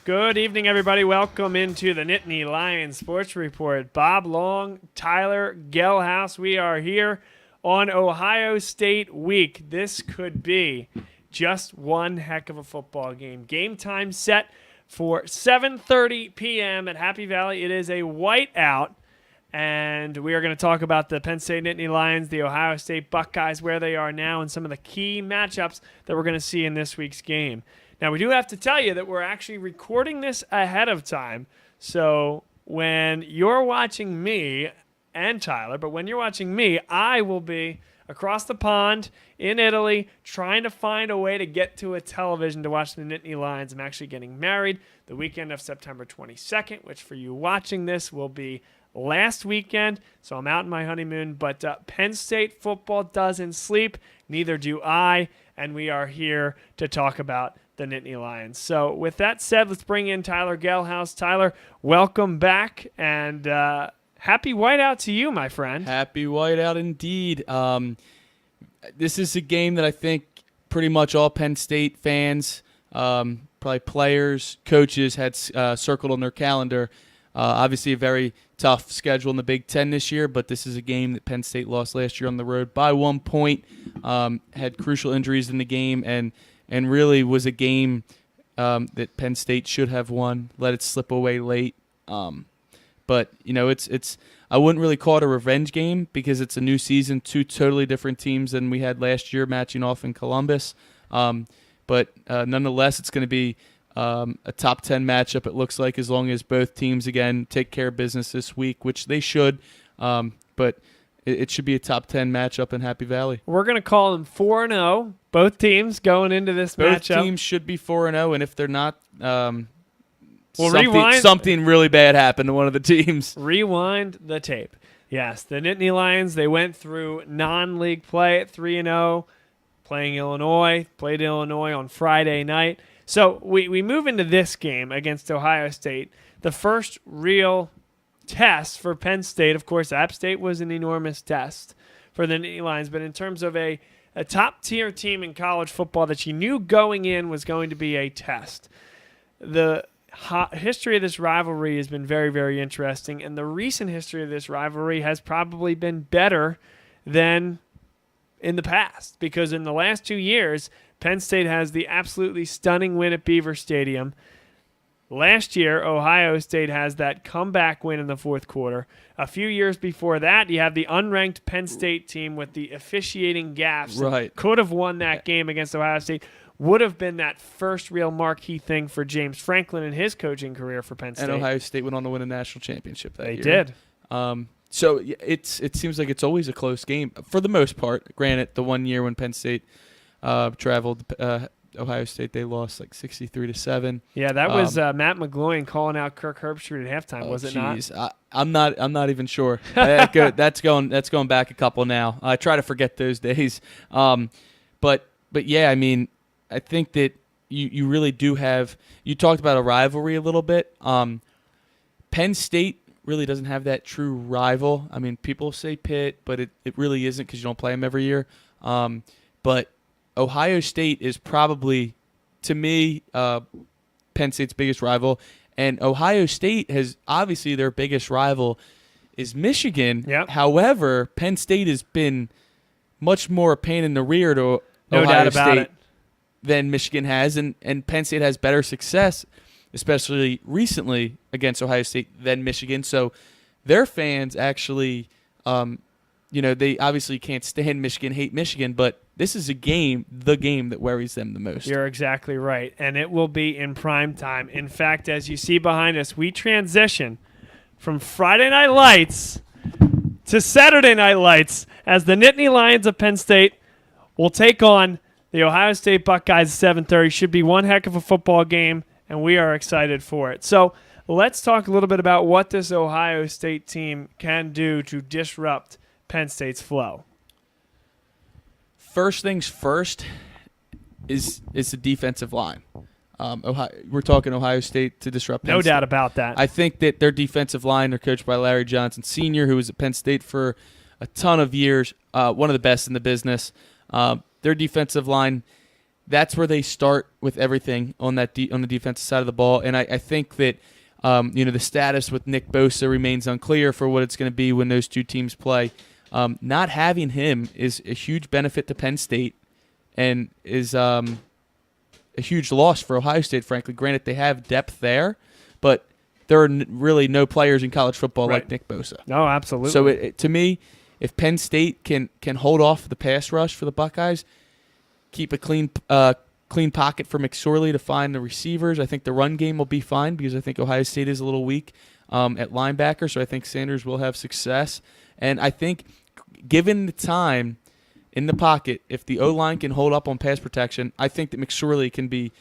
Good evening, everybody. Welcome into the Nittany Lion Sports Report. Bob Long, Tyler, Gehlhaus. We are here on Ohio State week. This could be just one heck of a football game. Game time set for 7:30 p.m. at Happy Valley. It is a whiteout, and we are going to talk about the Penn State Nittany Lions, the Ohio State Buckeyes, where they are now, and some of the key matchups that we're going to see in this week's game. Now, we do have to tell you that we're actually recording this ahead of time. So when you're watching me and Tyler, but when you're watching me, I will be across the pond in Italy trying to find a way to get to a television to watch the Nittany Lions. I'm actually getting married the weekend of September 22nd, which for you watching this will be last weekend. So I'm out in my honeymoon, but Penn State football doesn't sleep. Neither do I. And we are here to talk about the Nittany Lions. So with that said, let's bring in Tyler Gehlhaus. Tyler, welcome back, and happy whiteout to you, my friend. Happy whiteout indeed. This is a game that I think pretty much all Penn State fans, probably players, coaches, had circled on their calendar. Obviously a very tough schedule in the Big Ten this year, but this is a game that Penn State lost last year on the road by 1 point, had crucial injuries in the game, and really was a game that Penn State should have won, let it slip away late. But, you know, it's I wouldn't really call it a revenge game because it's a new season, two totally different teams than we had last year matching off in Columbus. But nonetheless, it's going to be a top 10 matchup, it looks like, as long as both teams, again, take care of business this week, which they should. But it should be a top 10 matchup in Happy Valley. We're going to call them 4-0. Both teams going into this matchup. Both teams should be 4-0, and if they're not, rewind. Something really bad happened to one of the teams. Rewind the tape. Yes, the Nittany Lions, they went through non-league play at 3-0, played Illinois on Friday night. So we move into this game against Ohio State. The first real test for Penn State. Of course, App State was an enormous test for the Nittany Lions, but in terms of a top-tier team in college football that you knew going in was going to be a test. The history of this rivalry has been very, very interesting, and the recent history of this rivalry has probably been better than in the past, because in the last 2 years, Penn State has the absolutely stunning win at Beaver Stadium. Last year, Ohio State has that comeback win in the fourth quarter. A few years before that, you have the unranked Penn State team with the officiating gaffes. Right. Could have won that game against Ohio State. Would have been that first real marquee thing for James Franklin in his coaching career for Penn State. And Ohio State went on to win a national championship that year. They did. So it seems like it's always a close game for the most part. Granted, the 1 year when Penn State traveled Ohio State, they lost like 63-7. Yeah, that was Matt McGloin calling out Kirk Herbstreit at halftime, was it not? I'm not even sure. That's going back a couple now. I try to forget those days. But yeah, I mean, I think that you really do have. You talked about a rivalry a little bit. Penn State really doesn't have that true rival. I mean, people say Pitt, but it really isn't because you don't play them every year. But Ohio State is probably, to me, Penn State's biggest rival. And Ohio State has, obviously, their biggest rival is Michigan. Yep. However, Penn State has been much more a pain in the rear to No Ohio doubt about State it. than Michigan has. And Penn State has better success, especially recently, against Ohio State than Michigan. So their fans actually, they obviously can't stand Michigan, hate Michigan, but this is the game that worries them the most. You're exactly right, and it will be in prime time. In fact, as you see behind us, we transition from Friday Night Lights to Saturday Night Lights as the Nittany Lions of Penn State will take on the Ohio State Buckeyes at 7:30. Should be one heck of a football game, and we are excited for it. So let's talk a little bit about what this Ohio State team can do to disrupt Penn State's flow. First things first is the defensive line. We're talking Ohio State to disrupt Penn State. No doubt about that. I think that their defensive line, they're coached by Larry Johnson Sr., who was at Penn State for a ton of years, one of the best in the business. Their defensive line that's where they start with everything on that on the defensive side of the ball. And I think that the status with Nick Bosa remains unclear for what it's going to be when those two teams play. Not having him is a huge benefit to Penn State and is a huge loss for Ohio State, frankly. Granted, they have depth there, but there are really no players in college football like Nick Bosa. No, absolutely. So to me, if Penn State can hold off the pass rush for the Buckeyes, keep a clean pocket for McSorley to find the receivers, I think the run game will be fine because I think Ohio State is a little weak at linebacker, so I think Sanders will have success. And I think given the time in the pocket, if the O-line can hold up on pass protection, I think that McSorley can be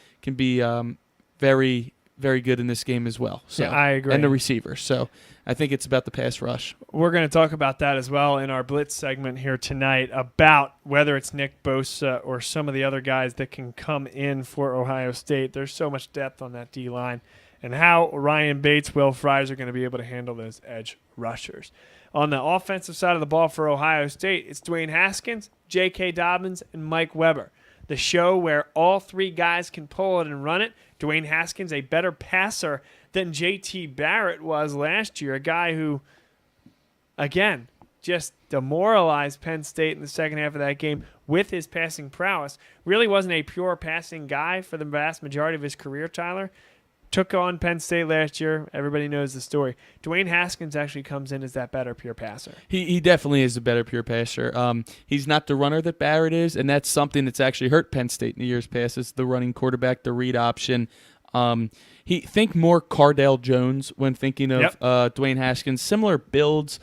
very, very good in this game as well. So, yeah, I agree. And the receivers. So I think it's about the pass rush. We're going to talk about that as well in our Blitz segment here tonight about whether it's Nick Bosa or some of the other guys that can come in for Ohio State. There's so much depth on that D-line, and how Ryan Bates, Will Fries are going to be able to handle those edge rushers. On the offensive side of the ball for Ohio State, it's Dwayne Haskins, J.K. Dobbins, and Mike Weber. The show where all three guys can pull it and run it. Dwayne Haskins, a better passer than J.T. Barrett was last year, a guy who, again, just demoralized Penn State in the second half of that game with his passing prowess. Really wasn't a pure passing guy for the vast majority of his career, Tyler. Took on Penn State last year. Everybody knows the story. Dwayne Haskins actually comes in as that better pure passer. He definitely is a better pure passer. He's not the runner that Barrett is, and that's something that's actually hurt Penn State in the years past. It's the running quarterback, the read option. Think more Cardale Jones when thinking of Dwayne Haskins. Similar builds,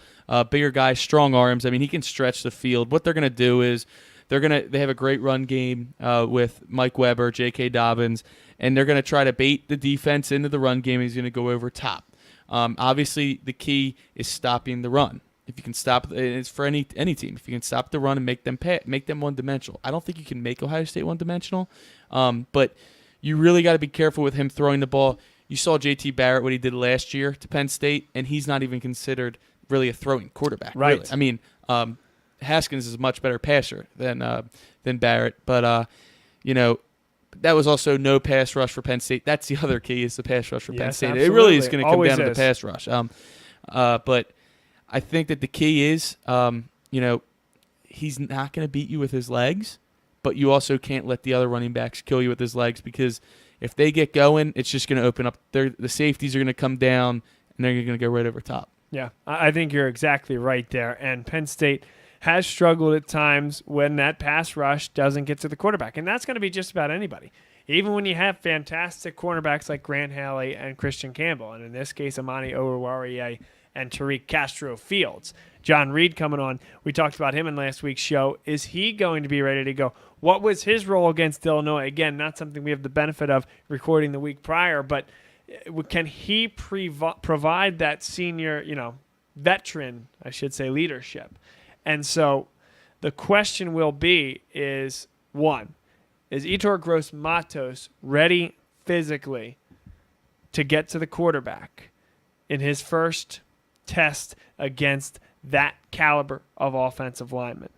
bigger guy, strong arms. I mean, he can stretch the field. What they're going to do is they have a great run game with Mike Weber, J.K. Dobbins, and they're going to try to bait the defense into the run game. He's going to go over top. Obviously, the key is stopping the run. If you can stop, it's for any team. If you can stop the run and make them one-dimensional. I don't think you can make Ohio State one-dimensional, but you really got to be careful with him throwing the ball. You saw J.T. Barrett, what he did last year to Penn State, and he's not even considered really a throwing quarterback. Right. Really. I mean, Haskins is a much better passer than Barrett, but that was also no pass rush for Penn State. That's the other key is the pass rush for Penn State. Absolutely. It really is going to come Always down to the is. pass rush. But I think that the key is, he's not going to beat you with his legs, but you also can't let the other running backs kill you with his legs because if they get going, it's just going to open up. The safeties are going to come down, and they're going to go right over top. Yeah, I think you're exactly right there. And Penn State has struggled at times when that pass rush doesn't get to the quarterback. And that's going to be just about anybody. Even when you have fantastic cornerbacks like Grant Haley and Christian Campbell, and in this case, Amani Oruwariye and Tariq Castro Fields. John Reed coming on. We talked about him in last week's show. Is he going to be ready to go? What was his role against Illinois? Again, not something we have the benefit of recording the week prior, but can he provide that senior, veteran, I should say, leadership? And so the question will be is, one, is Yetur Gross-Matos ready physically to get to the quarterback in his first test against that caliber of offensive lineman?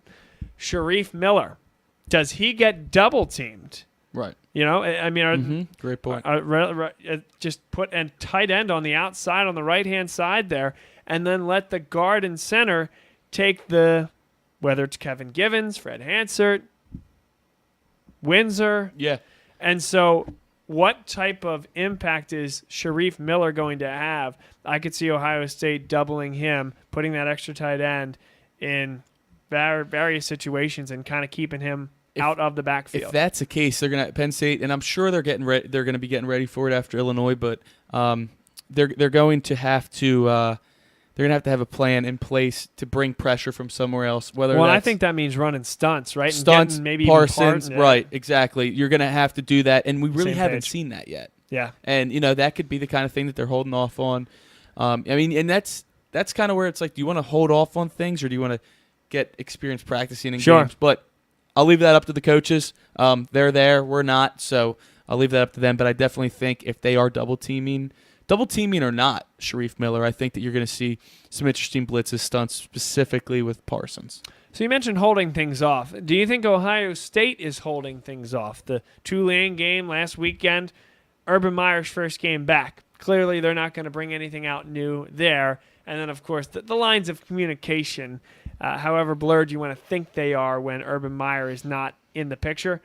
Sharif Miller, does he get double-teamed? Right. Great point. Just put a tight end on the outside on the right-hand side there and then let the guard and center take whether it's Kevin Givens, Fred Hansert, Windsor. Yeah. And so what type of impact is Sharif Miller going to have? I could see Ohio State doubling him, putting that extra tight end in various situations and kind of keeping him out of the backfield. If that's the case, they're going to Penn State, and I'm sure they're getting ready. They're going to be getting ready for it after Illinois, but they're going to have to. They're going to have a plan in place to bring pressure from somewhere else. I think that means running stunts, right? Stunts, and maybe Parsons, even right? Exactly. You're going to have to do that, and we really Same haven't page. seen that yet. Yeah, and that could be the kind of thing that they're holding off on. And that's kind of where it's like, do you want to hold off on things, or do you want to get experience practicing in games? But I'll leave that up to the coaches. They're there, we're not, so I'll leave that up to them. But I definitely think if they are double teaming or not Sharif Miller, I think that you're going to see some interesting blitzes, stunts, specifically with Parsons. So you mentioned holding things off. Do you think Ohio State is holding things off? The Tulane game last weekend, Urban Meyer's first game back. Clearly, they're not going to bring anything out new there. And then, of course, the lines of communication, however blurred you want to think they are when Urban Meyer is not in the picture,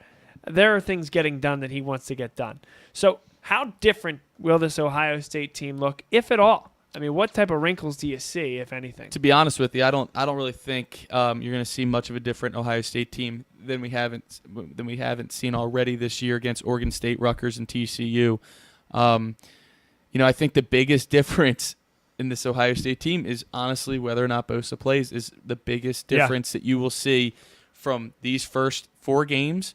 there are things getting done that he wants to get done. So how different will this Ohio State team look, if at all? I mean, what type of wrinkles do you see, if anything? To be honest with you, I don't really think you're going to see much of a different Ohio State team than we haven't seen already this year against Oregon State, Rutgers, and TCU. I think the biggest difference in this Ohio State team is honestly whether or not Bosa plays is the biggest difference that you will see from these first 4 games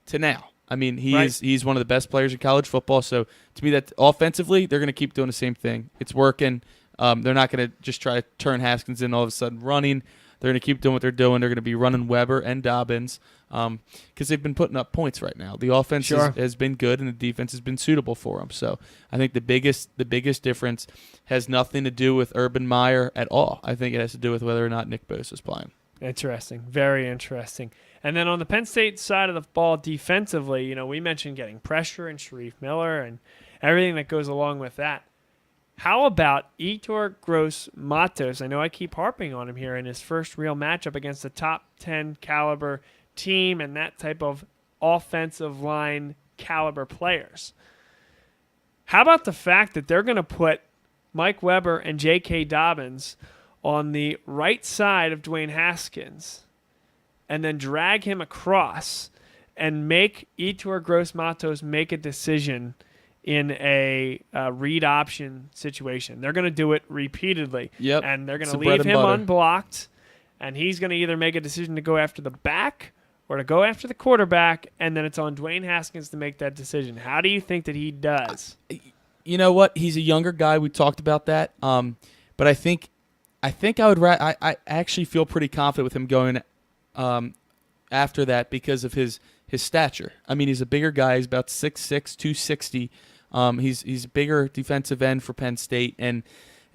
to now. I mean, he's one of the best players in college football. So to me, that offensively, they're going to keep doing the same thing. It's working. They're not going to just try to turn Haskins in all of a sudden running. They're going to keep doing what they're doing. They're going to be running Weber and Dobbins because they've been putting up points right now. The offense has been good, and the defense has been suitable for them. So I think the biggest difference has nothing to do with Urban Meyer at all. I think it has to do with whether or not Nick Bosa is playing. Interesting. Very interesting. And then on the Penn State side of the ball defensively, we mentioned getting pressure and Sharif Miller and everything that goes along with that. How about Yetur Gross-Matos? I know I keep harping on him here in his first real matchup against a top 10 caliber team and that type of offensive line caliber players. How about the fact that they're going to put Mike Weber and J.K. Dobbins on the right side of Dwayne Haskins and then drag him across and make Yetur Gross-Matos make a decision in a read option situation. They're going to do it repeatedly. Yep. And they're going to leave him unblocked, and he's going to either make a decision to go after the back or to go after the quarterback, and then it's on Dwayne Haskins to make that decision. How do you think that he does? You know what? He's a younger guy. We talked about that. But I think I would. I actually feel pretty confident with him going after that because of his stature. I mean, he's a bigger guy. He's about 6'6", 260. He's a bigger defensive end for Penn State, and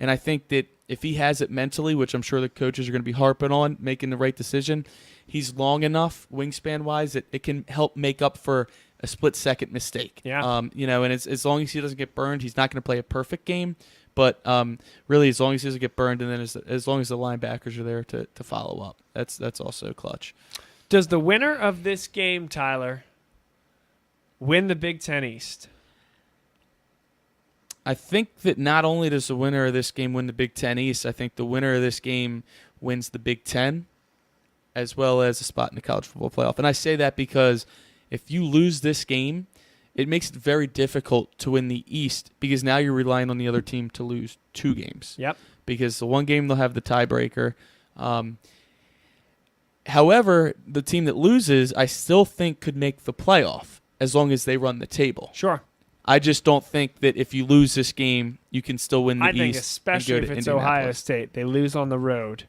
I think that if he has it mentally, which I'm sure the coaches are going to be harping on, making the right decision, he's long enough wingspan-wise that it can help make up for a split-second mistake. Yeah. And as long as he doesn't get burned, he's not going to play a perfect game, but really as long as he doesn't get burned and then as long as the linebackers are there to follow up, that's also clutch. Does the winner of this game, Tyler, win the Big Ten East? I think that not only does the winner of this game win the Big Ten East, I think the winner of this game wins the Big Ten as well as a spot in the college football playoff. And I say that because if you lose this game, it makes it very difficult to win the East because now you're relying on the other team to lose 2 games. Yep. Because the one game they'll have the tiebreaker. However, the team that loses, I still think could make the playoff as long as they run the table. Sure. I just don't think that if you lose this game, you can still win the East. I think especially if it's Ohio State. They lose on the road,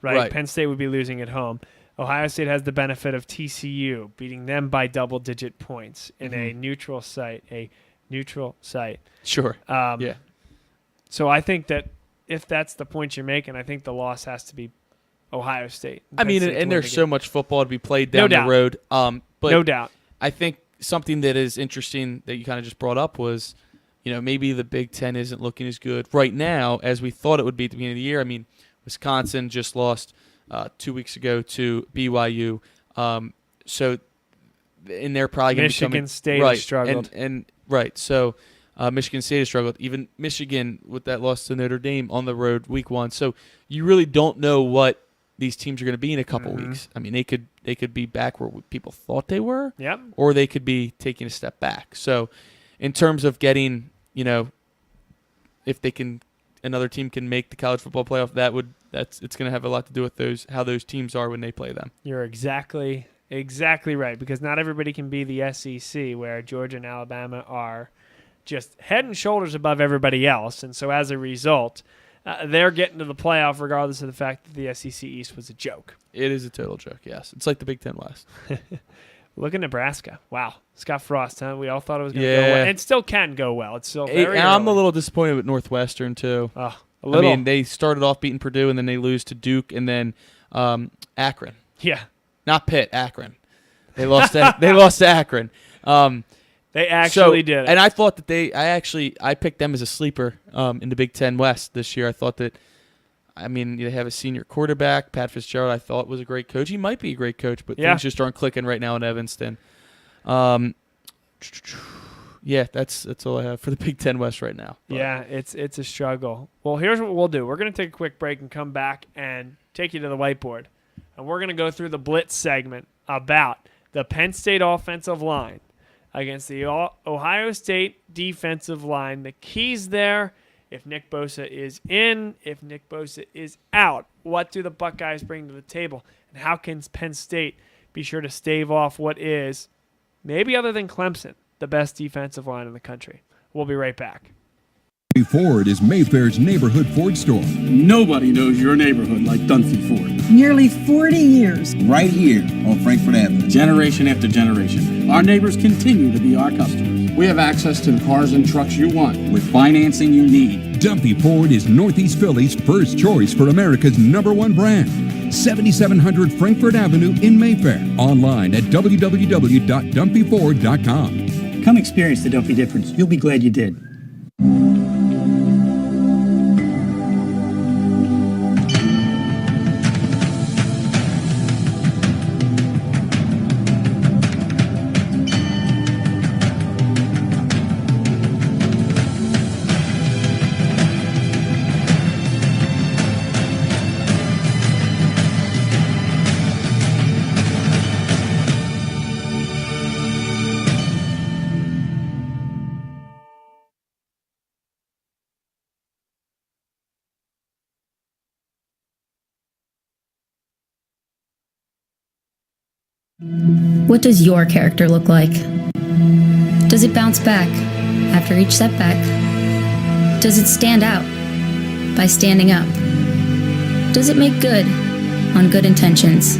right? Penn State would be losing at home. Ohio State has the benefit of TCU beating them by double-digit points in a neutral site. Sure. Yeah. So I think that if that's the point you're making, I think the loss has to be Ohio State. I mean, and there's so much football to be played down the road. But no doubt. I think something that is interesting that you kind of just brought up was, maybe the Big Ten isn't looking as good right now as we thought it would be at the beginning of the year. I mean, Wisconsin just lost 2 weeks ago to BYU. So, and they're probably going to be Michigan State has struggled. So Michigan State has struggled. Even Michigan with that loss to Notre Dame on the road week 1. So you really don't know what these teams are going to be in a couple weeks. I mean, they could be back where people thought they were, or they could be taking a step back. So, in terms of getting, if another team can make the college football playoff, it's going to have a lot to do with how those teams are when they play them. You're exactly right, because not everybody can be the SEC, where Georgia and Alabama are just head and shoulders above everybody else, and so as a result, they're getting to the playoff regardless of the fact that the SEC East was a joke. It is a total joke, yes. It's like the Big Ten West. Look at Nebraska. Wow. Scott Frost, huh? We all thought it was going to go well. It still can go well. It's still very early. I'm a little disappointed with Northwestern, too. A little. I mean, they started off beating Purdue, and then they lose to Duke, and then Akron. Yeah. Not Pitt, Akron. They lost to Akron. They actually did it. And I thought that I picked them as a sleeper in the Big Ten West this year. I thought that, they have a senior quarterback. Pat Fitzgerald, I thought, was a great coach. He might be a great coach, but things just aren't clicking right now in Evanston. Yeah, that's all I have for the Big Ten West right now. But. Yeah, it's a struggle. Well, here's what we'll do. We're going to take a quick break and come back and take you to the whiteboard. And we're going to go through the blitz segment about the Penn State offensive line against the Ohio State defensive line. The keys there, if Nick Bosa is in, if Nick Bosa is out, what do the Buckeyes bring to the table? And how can Penn State be sure to stave off what is, maybe other than Clemson, the best defensive line in the country? We'll be right back. Ford is Mayfair's neighborhood Ford store. Nobody knows your neighborhood like Dunphy Ford. Nearly 40 years. Right here on Frankfort Avenue. Generation after generation. Our neighbors continue to be our customers. We have access to the cars and trucks you want with financing you need. Dunphy Ford is Northeast Philly's first choice for America's #1 brand. 7700 Frankfort Avenue in Mayfair. Online at www.dunphyford.com. Come experience the Dunphy difference. You'll be glad you did. What does your character look like? Does it bounce back after each setback? Does it stand out by standing up? Does it make good on good intentions?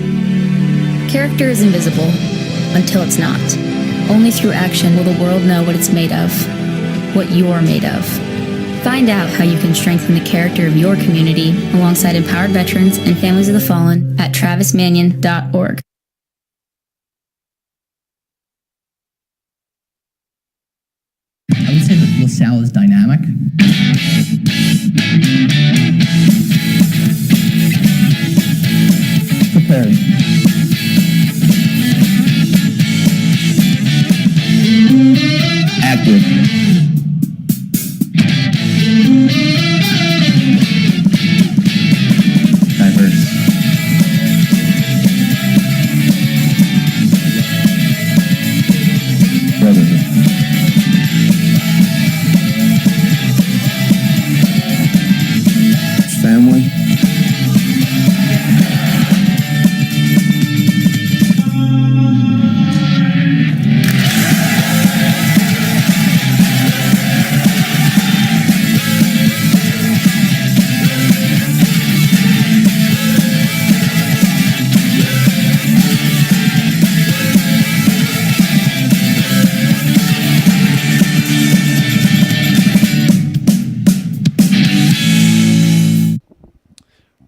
Character is invisible until it's not. Only through action will the world know what it's made of, what you're made of. Find out how you can strengthen the character of your community alongside empowered veterans and families of the fallen at travismanion.org. I would say that LaSalle is dynamic. Prepared. Active. Diverse. Brotherhood. Family.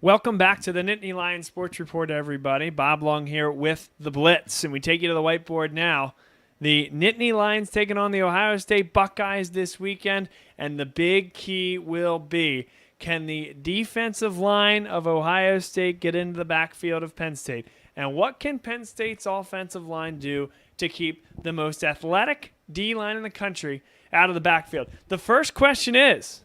Welcome back to the Nittany Lion Sports Report, everybody. Bob Long here with the Blitz, and we take you to the whiteboard now. The Nittany Lions taking on the Ohio State Buckeyes this weekend, and the big key will be, can the defensive line of Ohio State get into the backfield of Penn State? And what can Penn State's offensive line do to keep the most athletic D-line in the country out of the backfield? The first question is,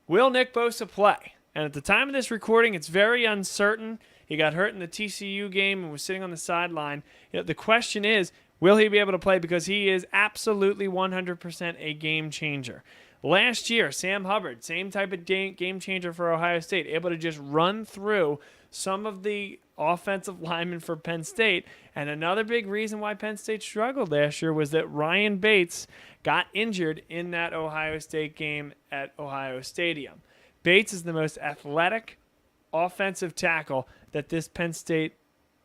will Nick Bosa play? And at the time of this recording, it's very uncertain. He got hurt in the TCU game and was sitting on the sideline. The question is, will he be able to play? Because he is absolutely 100% a game changer. Last year, Sam Hubbard, same type of game changer for Ohio State, able to just run through some of the offensive linemen for Penn State. And another big reason why Penn State struggled last year was that Ryan Bates got injured in that Ohio State game at Ohio Stadium. Bates is the most athletic offensive tackle that this Penn State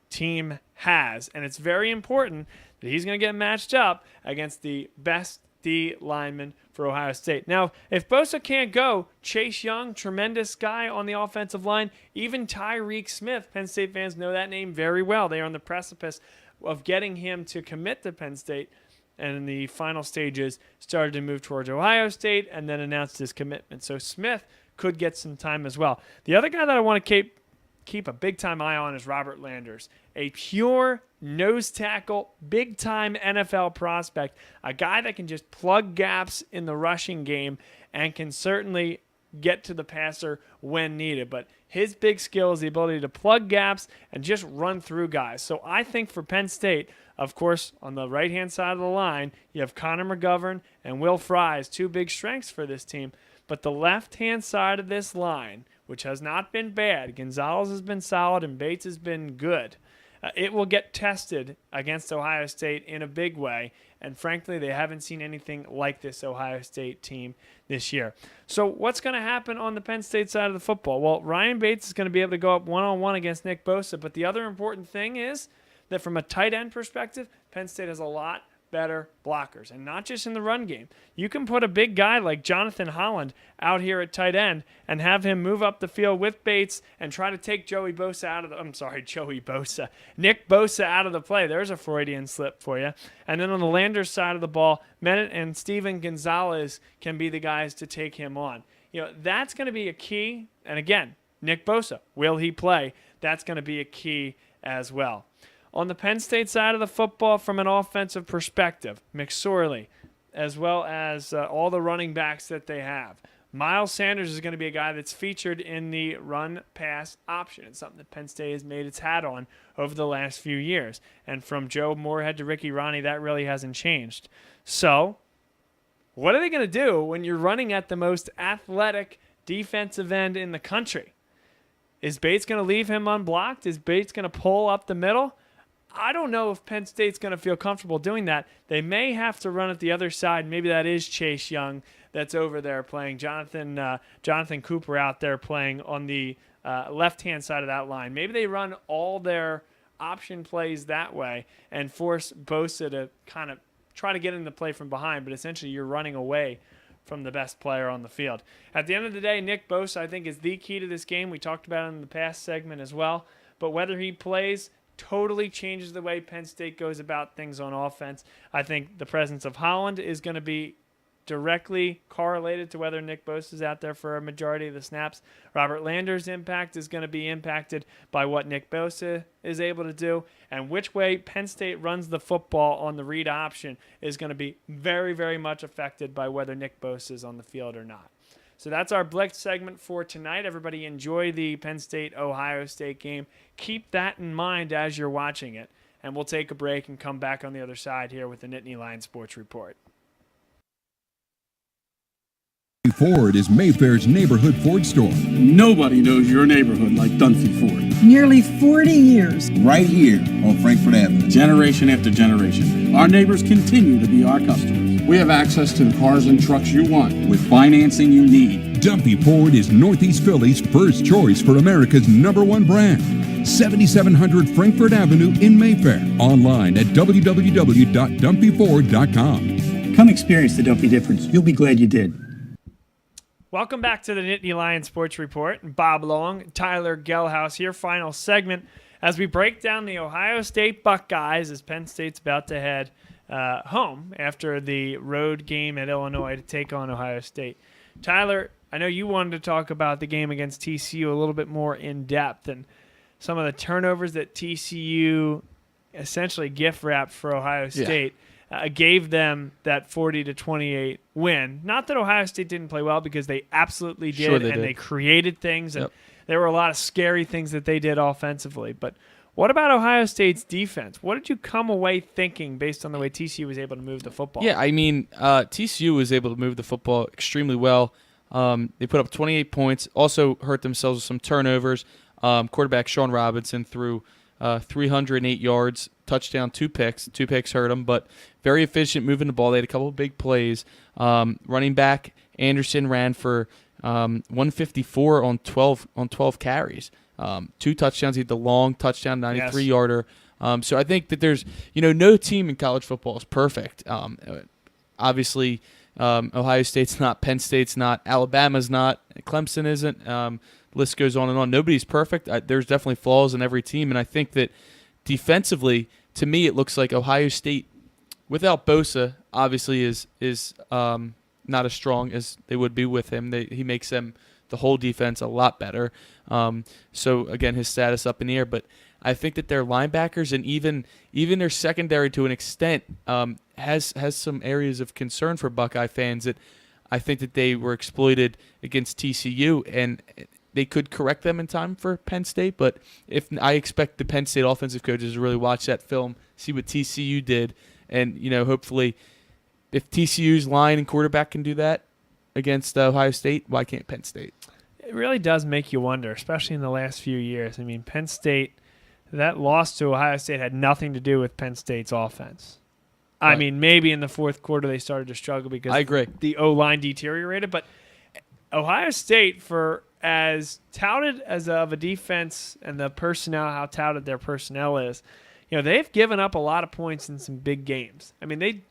team has, and it's very important that he's going to get matched up against the best D lineman for Ohio State. Now, if Bosa can't go, Chase Young, tremendous guy on the offensive line, even Tyreek Smith, Penn State fans know that name very well. They are on the precipice of getting him to commit to Penn State, and in the final stages started to move towards Ohio State and then announced his commitment. So Smith could get some time as well. The other guy that I want to keep a big-time eye on is Robert Landers, a pure nose tackle, big-time NFL prospect, a guy that can just plug gaps in the rushing game and can certainly get to the passer when needed. But his big skill is the ability to plug gaps and just run through guys. So I think for Penn State, of course, on the right-hand side of the line, you have Connor McGovern and Will Fry as two big strengths for this team. But the left-hand side of this line, which has not been bad, Gonzalez has been solid and Bates has been good, it will get tested against Ohio State in a big way. And frankly, they haven't seen anything like this Ohio State team this year. So what's going to happen on the Penn State side of the football? Well, Ryan Bates is going to be able to go up one-on-one against Nick Bosa. But the other important thing is that from a tight end perspective, Penn State has a lot better blockers, and not just in the run game. You can put a big guy like Jonathan Holland out here at tight end and have him move up the field with Bates and try to take Nick Bosa out of the play. There's a Freudian slip for you. And then on the Landers side of the ball, Bennett and Steven Gonzalez can be the guys to take him on. That's going to be a key. And again, Nick Bosa, will he play? That's going to be a key as well. On the Penn State side of the football, from an offensive perspective, McSorley, as well as all the running backs that they have. Miles Sanders is going to be a guy that's featured in the run-pass option. It's something that Penn State has made its hat on over the last few years. And from Joe Moorhead to Ricky Ronnie, that really hasn't changed. So, what are they going to do when you're running at the most athletic defensive end in the country? Is Bates going to leave him unblocked? Is Bates going to pull up the middle? I don't know if Penn State's going to feel comfortable doing that. They may have to run at the other side. Maybe that is Chase Young that's over there playing. Jonathan Cooper out there playing on the left-hand side of that line. Maybe they run all their option plays that way and force Bosa to kind of try to get into play from behind, but essentially you're running away from the best player on the field. At the end of the day, Nick Bosa, I think, is the key to this game. We talked about it in the past segment as well. But whether he plays totally changes the way Penn State goes about things on offense. I think the presence of Holland is going to be directly correlated to whether Nick Bosa is out there for a majority of the snaps. Robert Landers' impact is going to be impacted by what Nick Bosa is able to do, and which way Penn State runs the football on the read option is going to be very, very much affected by whether Nick Bosa is on the field or not. So that's our Blitz segment for tonight. Everybody enjoy the Penn State-Ohio State game. Keep that in mind as you're watching it. And we'll take a break and come back on the other side here with the Nittany Lion Sports Report. Ford is Mayfair's neighborhood Ford store. Nobody knows your neighborhood like Dunphy Ford. Nearly 40 years. Right here on Frankfort Avenue. Generation after generation, our neighbors continue to be our customers. We have access to the cars and trucks you want with financing you need. Dunphy Ford is Northeast Philly's first choice for America's #1 brand. 7700 Frankfort Avenue in Mayfair. Online at www.dunphyford.com. Come experience the Dunphy difference. You'll be glad you did. Welcome back to the Nittany Lion Sports Report. Bob Long, Tyler Gehlhaus here. Final segment as we break down the Ohio State Buckeyes as Penn State's about to head home after the road game at Illinois to take on Ohio State. Tyler, I know you wanted to talk about the game against TCU a little bit more in depth and some of the turnovers that TCU essentially gift wrapped for Ohio State. Gave them that 40-28 win. Not that Ohio State didn't play well, because they absolutely did, Sure they did. They created things, and there were a lot of scary things that they did offensively. But what about Ohio State's defense? What did you come away thinking based on the way TCU was able to move the football? Yeah, I mean, TCU was able to move the football extremely well. They put up 28 points, also hurt themselves with some turnovers. Quarterback Sean Robinson threw 308 yards, touchdown, 2 picks. 2 picks hurt them, but very efficient moving the ball. They had a couple of big plays. Running back Anderson ran for 154 on 12 carries. 2 touchdowns. He had the long touchdown, 93-yarder. So I think that there's, no team in college football is perfect. obviously Ohio State's not, Penn State's not, Alabama's not, Clemson isn't. List goes on and on. Nobody's perfect. There's definitely flaws in every team, and I think that defensively, to me, it looks like Ohio State, without Bosa, obviously is not as strong as they would be with him. He makes them, the whole defense, a lot better. So again, his status up in the air, but I think that their linebackers and even their secondary to an extent has some areas of concern for Buckeye fans. That I think that they were exploited against TCU, and they could correct them in time for Penn State. But if I expect the Penn State offensive coaches to really watch that film, see what TCU did, and hopefully, if TCU's line and quarterback can do that against Ohio State, why can't Penn State? It really does make you wonder, especially in the last few years. I mean, Penn State, that loss to Ohio State had nothing to do with Penn State's offense. Right. I mean, maybe in the fourth quarter they started to struggle because I agree. The O-line deteriorated, but Ohio State, for as touted as of a defense and the personnel, how touted their personnel is, they've given up a lot of points in some big games. I mean,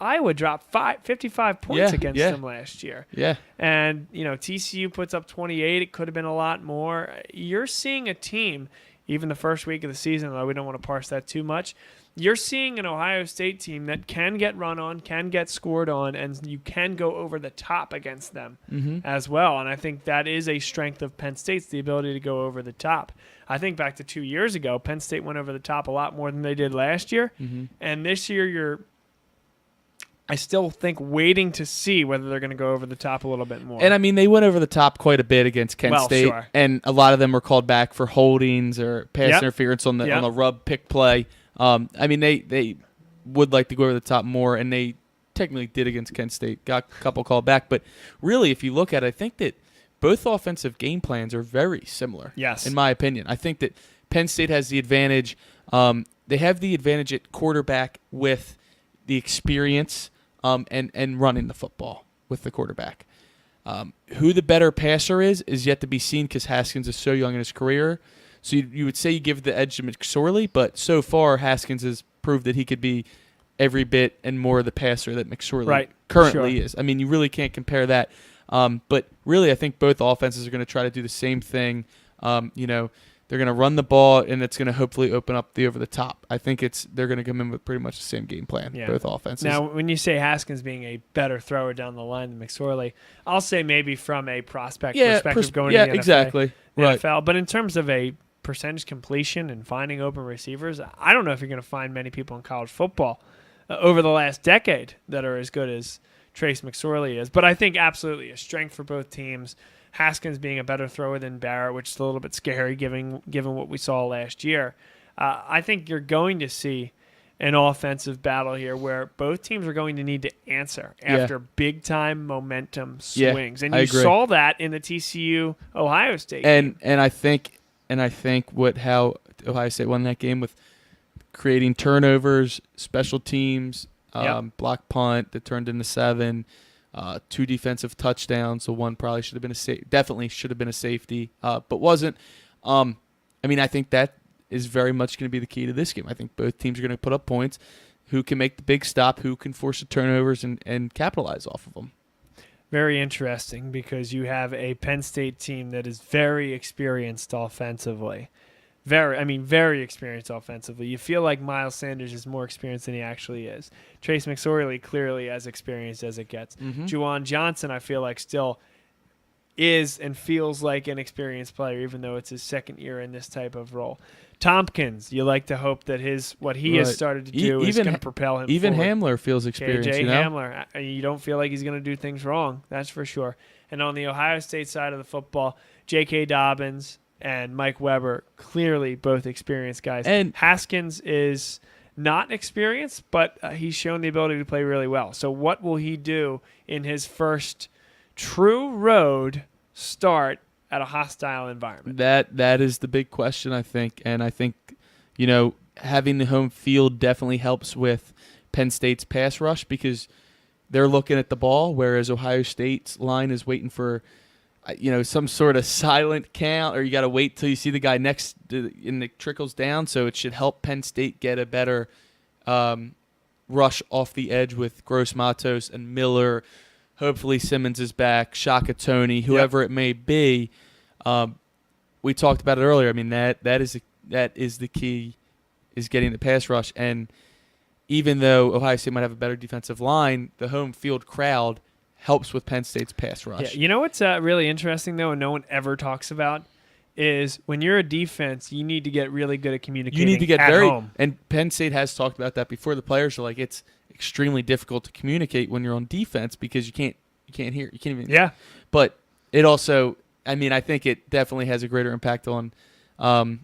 Iowa dropped 55 points against them last year. Yeah. And, TCU puts up 28. It could have been a lot more. You're seeing a team, even the first week of the season, though we don't want to parse that too much, you're seeing an Ohio State team that can get run on, can get scored on, and you can go over the top against them as well. And I think that is a strength of Penn State's, the ability to go over the top. I think back to 2 years ago, Penn State went over the top a lot more than they did last year. And this year I still think waiting to see whether they're going to go over the top a little bit more. And I mean, they went over the top quite a bit against Kent State, sure. And a lot of them were called back for holdings or pass interference on the rub pick play. I mean, they would like to go over the top more, and they technically did against Kent State. Got a couple called back, but really, if you look at it, I think that both offensive game plans are very similar. Yes, in my opinion, I think that Penn State has the advantage. They have the advantage at quarterback with the experience. And running the football with the quarterback. Who the better passer is yet to be seen because Haskins is so young in his career. So you would say you give the edge to McSorley, but so far Haskins has proved that he could be every bit and more the passer that McSorley currently is. I mean, you really can't compare that. But really, I think both offenses are going to try to do the same thing. They're going to run the ball, and it's going to hopefully open up the over the top. I think they're going to come in with pretty much the same game plan, both offenses. Now, when you say Haskins being a better thrower down the line than McSorley, I'll say maybe from a prospect perspective going to the NFL. Exactly. NFL. But in terms of a percentage completion and finding open receivers, I don't know if you're going to find many people in college football over the last decade that are as good as Trace McSorley is. But I think absolutely a strength for both teams. Haskins being a better thrower than Barrett, which is a little bit scary given what we saw last year. I think you're going to see an offensive battle here where both teams are going to need to answer after big-time momentum swings. And you saw that in the TCU Ohio State game. And I think how Ohio State won that game with creating turnovers, special teams, block punt that turned into 7. 2 defensive touchdowns, so one probably should have been definitely should have been a safety, but wasn't. I mean, I think that is very much going to be the key to this game. I think both teams are going to put up points. Who can make the big stop? Who can force the turnovers and capitalize off of them? Very interesting because you have a Penn State team that is very experienced offensively. Very experienced offensively. You feel like Miles Sanders is more experienced than he actually is. Trace McSorley clearly as experienced as it gets. Juwan Johnson, I feel like, still is and feels like an experienced player, even though it's his second year in this type of role. Tompkins, you like to hope that what he has started to do is going to propel him even forward. Hamler feels experienced. KJ Hamler, you don't feel like he's going to do things wrong, that's for sure. And on the Ohio State side of the football, J.K. Dobbins and Mike Weber, clearly both experienced guys. And Haskins is not experienced, but he's shown the ability to play really well. So what will he do in his first true road start at a hostile environment? That is the big question, I think. And I think, having the home field definitely helps with Penn State's pass rush because they're looking at the ball, whereas Ohio State's line is waiting for some sort of silent count, or you got to wait till you see the guy next to, and it trickles down. So it should help Penn State get a better rush off the edge with Gross Matos and Miller. Hopefully Simmons is back, Shaka Tony, whoever it may be. We talked about it earlier. I mean, that is the key, is getting the pass rush. And even though Ohio State might have a better defensive line, the home field crowd helps with Penn State's pass rush. Yeah. You know what's really interesting, though, and no one ever talks about, is when you're a defense, you need to get really good at communicating. You need to get at home. And Penn State has talked about that before. The players are like, it's extremely difficult to communicate when you're on defense because you can't hear, you can't even. Yeah. But it also, I mean, I think it definitely has a greater impact on. The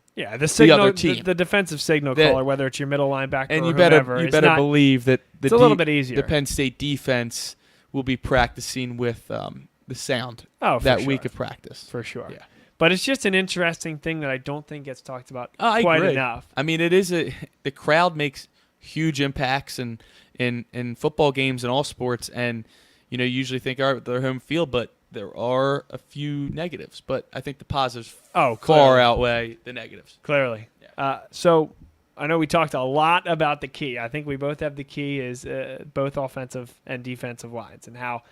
signal, the other team, the defensive signal caller, whether it's your middle linebacker and or you whoever, better believe that it's a little bit easier. The Penn State defense will be practicing with the sound that week of practice for sure. Yeah. But it's just an interesting thing that I don't think gets talked about I quite agree. enough. I mean, the crowd makes huge impacts in football games and all sports, and you usually think, all right, their home field, but there are a few negatives. But I think the positives far outweigh the negatives. Clearly. Yeah. So I know we talked a lot about the key. I think we both have the key is both offensive and defensive lines and how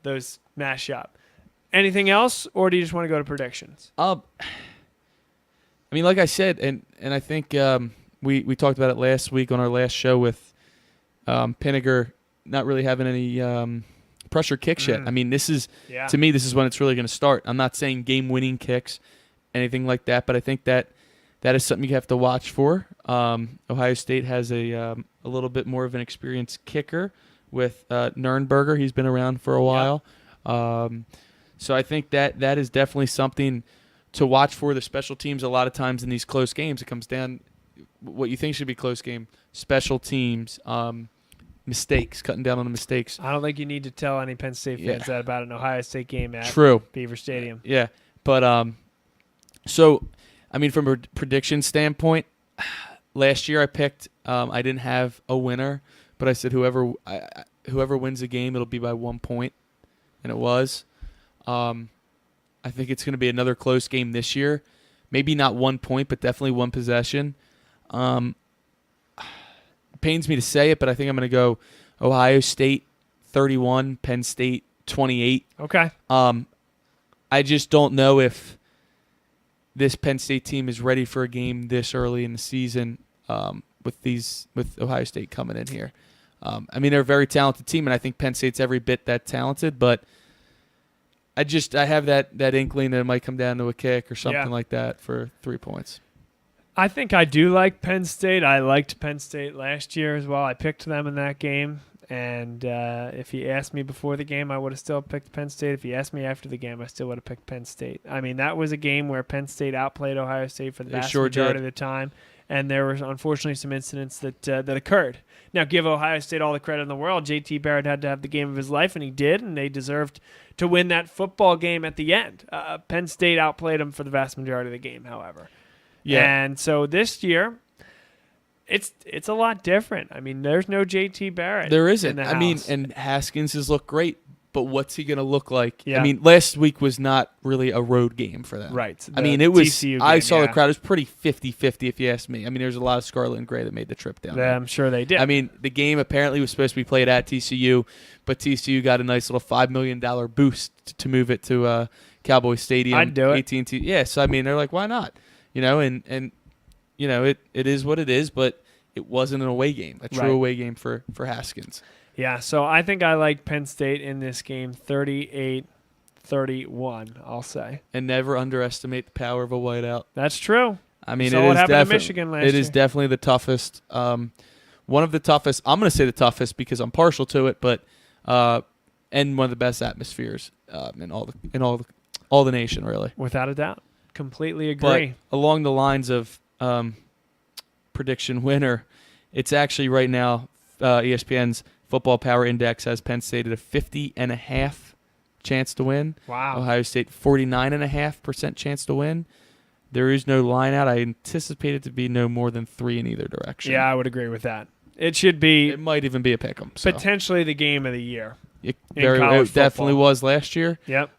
those mash up. Anything else, or do you just want to go to predictions? I mean, like I said, and I think we talked about it last week on our last show with Pinniger not really having any pressure kicks yet. I mean, to me, this is when it's really going to start. I'm not saying game-winning kicks, anything like that, but I think that is something you have to watch for. Ohio State has a little bit more of an experienced kicker with Nurnberger. He's been around for a while. So I think that is definitely something to watch for. The special teams, a lot of times in these close games, it comes down what you think should be close game, special teams, mistakes, cutting down on the mistakes. I don't think you need to tell any Penn State fans that about an Ohio State game at Beaver Stadium. Yeah, but so I mean, from a prediction standpoint, last year I picked I didn't have a winner, but I said whoever wins the game, it'll be by 1 point, and it was. I think it's going to be another close game this year. Maybe not 1 point, but definitely one possession. It pains me to say it, but I think I'm going to go Ohio State 31, Penn State 28. Okay. I just don't know if this Penn State team is ready for a game this early in the season with Ohio State coming in here. I mean, they're a very talented team, and I think Penn State's every bit that talented, but I have that inkling that it might come down to a kick or something like that for 3 points. I think I do like Penn State. I liked Penn State last year as well. I picked them in that game, and if you asked me before the game, I would have still picked Penn State. If you asked me after the game, I still would have picked Penn State. I mean, that was a game where Penn State outplayed Ohio State for the vast majority of the time, and there was unfortunately some incidents that occurred. Now, give Ohio State all the credit in the world. J.T. Barrett had to have the game of his life, and he did, and they deserved to win that football game at the end. Penn State outplayed them for the vast majority of the game, however. Yeah. And so this year, it's a lot different. I mean, there's no J.T. Barrett. There isn't. In the I house. mean, and Haskins has looked great, but what's he going to look like? Yeah. I mean, last week was not really a road game for them. Right. I mean, it was. TCU game, I saw the crowd. It was pretty 50-50, if you ask me. I mean, there's a lot of Scarlet and Gray that made the trip down there. I'm sure they did. I mean, the game apparently was supposed to be played at TCU, but TCU got a nice little $5 million boost to move it to Cowboy Stadium. I'd do it. AT&T. Yeah, so I mean, they're like, why not? And it is what it is, but it wasn't an away game, a true away game for Haskins. Yeah, so I think I like Penn State in this game 38-31, I'll say. And never underestimate the power of a whiteout. That's true. I mean, so what happened to Michigan last year? It is definitely the toughest. One of the toughest. I'm going to say the toughest because I'm partial to it, but and one of the best atmospheres in all the nation, really. Without a doubt. Completely agree. But along the lines of prediction winner, it's actually right now ESPN's Football Power Index has Penn State at a 50.5% chance to win. Wow. Ohio State 49.5% chance to win. There is no line out. I anticipate it to be no more than 3 in either direction. Yeah, I would agree with that. It should be. It might even be a pick 'em. So. Potentially the game of the year. It definitely was last year. Yep.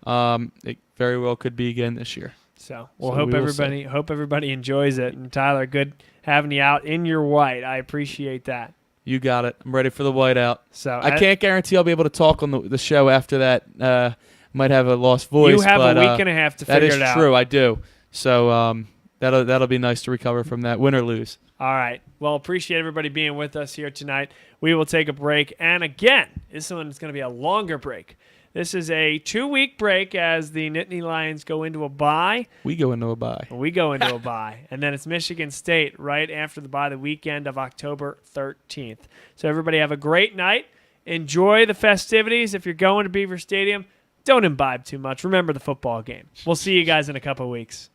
It very well could be again this year. So hope everybody enjoys it. And Tyler, good having you out in your white. I appreciate that. You got it. I'm ready for the whiteout. So I can't guarantee I'll be able to talk on the show after that. Might have a lost voice. You have but, a week and a half to figure it out. That is true. I do. So that'll be nice to recover from that, win or lose. All right. Well, appreciate everybody being with us here tonight. We will take a break. And again, this one is going to be a longer break. This is a 2-week break as the Nittany Lions go into a bye. We go into a bye. We go into a bye. And then it's Michigan State right after the bye, the weekend of October 13th. So everybody have a great night. Enjoy the festivities. If you're going to Beaver Stadium, don't imbibe too much. Remember the football game. We'll see you guys in a couple weeks.